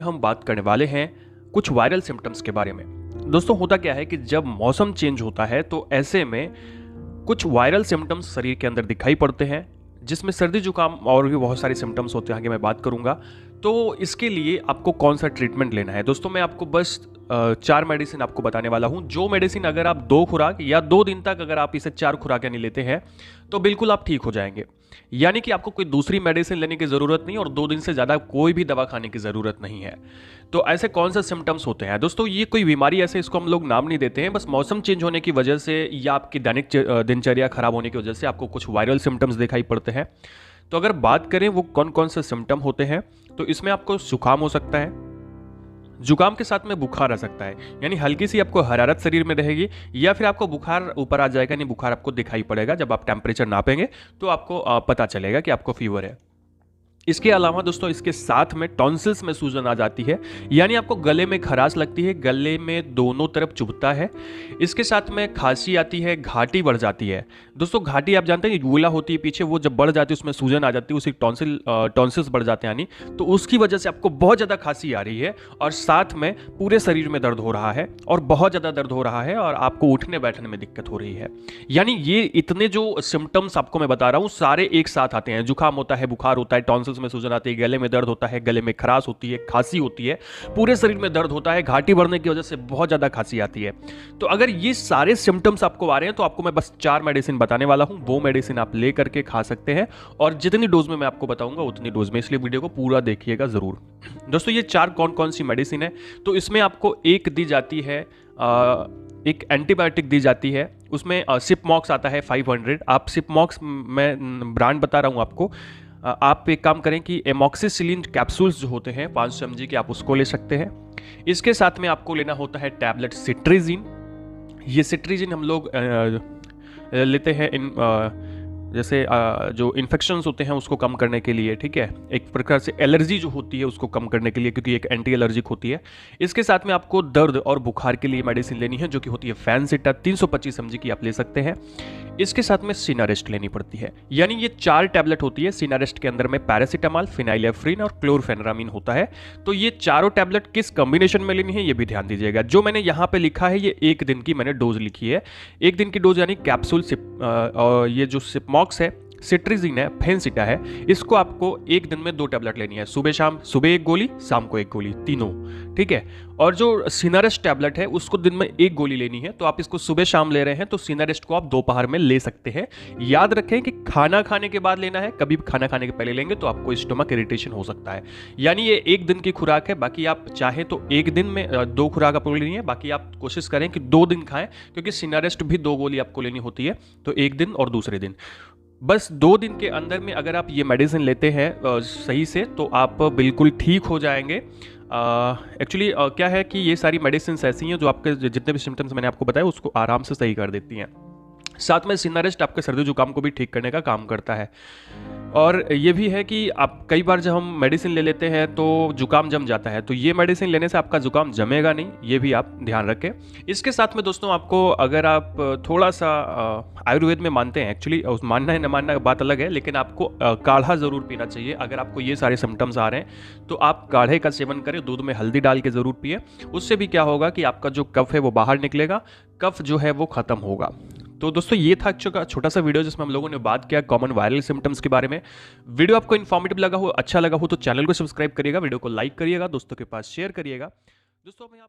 हम बात करने वाले हैं कुछ वायरल सिम्टम्स के बारे में। दोस्तों होता क्या है कि जब मौसम चेंज होता है तो ऐसे में कुछ वायरल सिम्टम्स शरीर के अंदर दिखाई पड़ते हैं, जिसमें सर्दी जुकाम और भी बहुत सारे सिम्टम्स होते हैं, आगे मैं बात करूंगा। तो इसके लिए आपको कौन सा ट्रीटमेंट लेना है दोस्तों, मैं आपको बस 4 मेडिसिन आपको बताने वाला हूं। जो मेडिसिन अगर आप 2 खुराक या 2 दिन तक अगर आप इसे 4 खुराक यानी लेते हैं तो बिल्कुल आप ठीक हो जाएंगे। यानी कि आपको कोई दूसरी मेडिसिन लेने की ज़रूरत नहीं और 2 दिन से ज़्यादा कोई भी दवा खाने की ज़रूरत नहीं है। तो ऐसे कौन से सिम्टम्स होते हैं दोस्तों, ये कोई बीमारी ऐसे इसको हम लोग नाम नहीं देते हैं, बस मौसम चेंज होने की वजह से या आपकी दैनिक दिनचर्या खराब होने की वजह से आपको कुछ वायरल सिम्टम्स दिखाई पड़ते हैं। तो अगर बात करें वो कौन कौन से सिम्टम होते हैं, तो इसमें आपको जुकाम हो सकता है, जुकाम के साथ में बुखार आ सकता है, यानी हल्की सी आपको हरारत शरीर में रहेगी, या फिर आपको बुखार ऊपर आ जाएगा, यानी बुखार आपको दिखाई पड़ेगा। जब आप टेम्परेचर नापेंगे तो आपको पता चलेगा कि आपको फीवर है। इसके अलावा दोस्तों इसके साथ में टॉन्सिल्स में सूजन आ जाती है, यानी आपको गले में खराश लगती है, गले में दोनों तरफ चुभता है। इसके साथ में खांसी आती है, घाटी बढ़ जाती है। दोस्तों घाटी आप जानते हैं यूला होती है पीछे, वो जब बढ़ जाती है उसमें सूजन आ जाती है, उसी टॉन्सिल्स बढ़ जाते हैं यानी, तो उसकी वजह से आपको बहुत ज़्यादा खांसी आ रही है और साथ में पूरे शरीर में दर्द हो रहा है और बहुत ज़्यादा दर्द हो रहा है और आपको उठने बैठने में दिक्कत हो रही है। यानी ये इतने जो सिम्टम्स आपको मैं बता रहा हूँ सारे एक साथ आते हैं। जुकाम होता है, बुखार होता है, टॉन्सिल्स में सूजन आती है, गले में दर्द होता है, गले में खराश होती है, खांसी होती है, पूरे शरीर में दर्द होता है, घाटी बढ़ने की वजह से बहुत ज्यादा खांसी आती है। तो अगर ये सारे सिम्टम्स आपको आ रहे हैं तो आपको मैं बस 4 मेडिसिन बताने वाला हूं, वो मेडिसिन आप ले करके खा सकते हैं और जितनी डोज में मैं आपको बताऊंगा उतनी डोज में, इसलिए वीडियो को पूरा देखिएगा जरूर। दोस्तों ये 4 कौन कौन सी मेडिसिन है, तो इसमें आपको एक दी जाती है एक एंटीबायोटिक दी जाती है, उसमें सिपमॉक्स आता है 500। आप सिपमॉक्स, मैं ब्रांड बता रहा हूं आपको, आप एक काम करें कि एमॉक्सिसिलिन कैप्सूल्स जो होते हैं 500 mg के, आप उसको ले सकते हैं। इसके साथ में आपको लेना होता है टैबलेट सिट्रीजिन। ये सिट्रीजिन हम लोग लेते हैं इन जैसे जो इन्फेक्शंस होते हैं उसको कम करने के लिए, ठीक है, एक प्रकार से एलर्जी जो होती है उसको कम करने के लिए, क्योंकि एक एंटी एलर्जिक होती है। इसके साथ में आपको दर्द और बुखार के लिए मेडिसिन लेनी है जो कि होती है फैनसिटा, 325 mg की आप ले सकते हैं। इसके साथ में सिनारेस्ट लेनी पड़ती है, यानी ये 4 टैबलेट होती है। सिनारेस्ट के अंदर में पैरासीटामॉल, फिनाइलेफ्रिन और क्लोरफेनरामिन होता है। तो ये चारों टैबलेट किस कॉम्बिनेशन में लेनी है ये भी ध्यान दीजिएगा। जो मैंने यहाँ पे लिखा है ये 1 दिन की मैंने डोज लिखी है, 1 दिन की डोज यानी कैप्सूल ये जो सिपमॉक्स है, सिट्रीजिन है, फेनसिटा है, इसको आपको 1 दिन में 2 टैबलेट लेनी है, सुबह शाम, सुबह 1 गोली, शाम को 1 गोली, तीनों, ठीक है। और जो सिनारेस्ट टैबलेट है उसको दिन में 1 गोली लेनी है, तो आप इसको सुबह शाम ले रहे हैं तो सिनारेस्ट को आप दोपहर में ले सकते हैं। याद रखें कि खाना खाने के बाद लेना है, कभी भी खाना खाने के पहले लेंगे तो आपको स्टमक इरिटेशन हो सकता है। यानी ये 1 दिन की खुराक है, बाकी आप चाहे तो 1 दिन में 2 खुराक आपको लेनी है, बाकी आप कोशिश करें कि 2 दिन खाएं, क्योंकि सिनारेस्ट भी 2 गोली आपको लेनी होती है, तो 1 दिन और दूसरे दिन। बस 2 दिन के अंदर में अगर आप ये मेडिसिन लेते हैं सही से तो आप बिल्कुल ठीक हो जाएंगे। एक्चुअली क्या है कि ये सारी मेडिसिन ऐसी हैं जो आपके जितने भी सिम्टम्स मैंने आपको बताया उसको आराम से सही कर देती हैं। साथ में सिनारेस्ट आपके सर्दी जुकाम को भी ठीक करने का काम करता है। और ये भी है कि आप कई बार जब हम मेडिसिन ले लेते हैं तो जुकाम जम जाता है, तो ये मेडिसिन लेने से आपका जुकाम जमेगा नहीं, ये भी आप ध्यान रखें। इसके साथ में दोस्तों आपको, अगर आप थोड़ा सा आयुर्वेद में मानते हैं, एक्चुअली मानना है न मानना बात अलग है, लेकिन आपको काढ़ा ज़रूर पीना चाहिए। अगर आपको ये सारे सिम्टम्स आ रहे हैं तो आप काढ़े का सेवन करें, दूध में हल्दी डाल के ज़रूर पिए। उससे भी क्या होगा कि आपका जो कफ है वो बाहर निकलेगा, कफ जो है वो ख़त्म होगा। तो दोस्तों ये था छोटा सा वीडियो जिसमें हम लोगों ने बात किया कॉमन वायरल सिम्टम्स के बारे में। वीडियो आपको इन्फॉर्मेटिव लगा हो, अच्छा लगा हो तो चैनल को सब्सक्राइब करिएगा, वीडियो को लाइक करिएगा, दोस्तों के पास शेयर करिएगा। दोस्तों मैं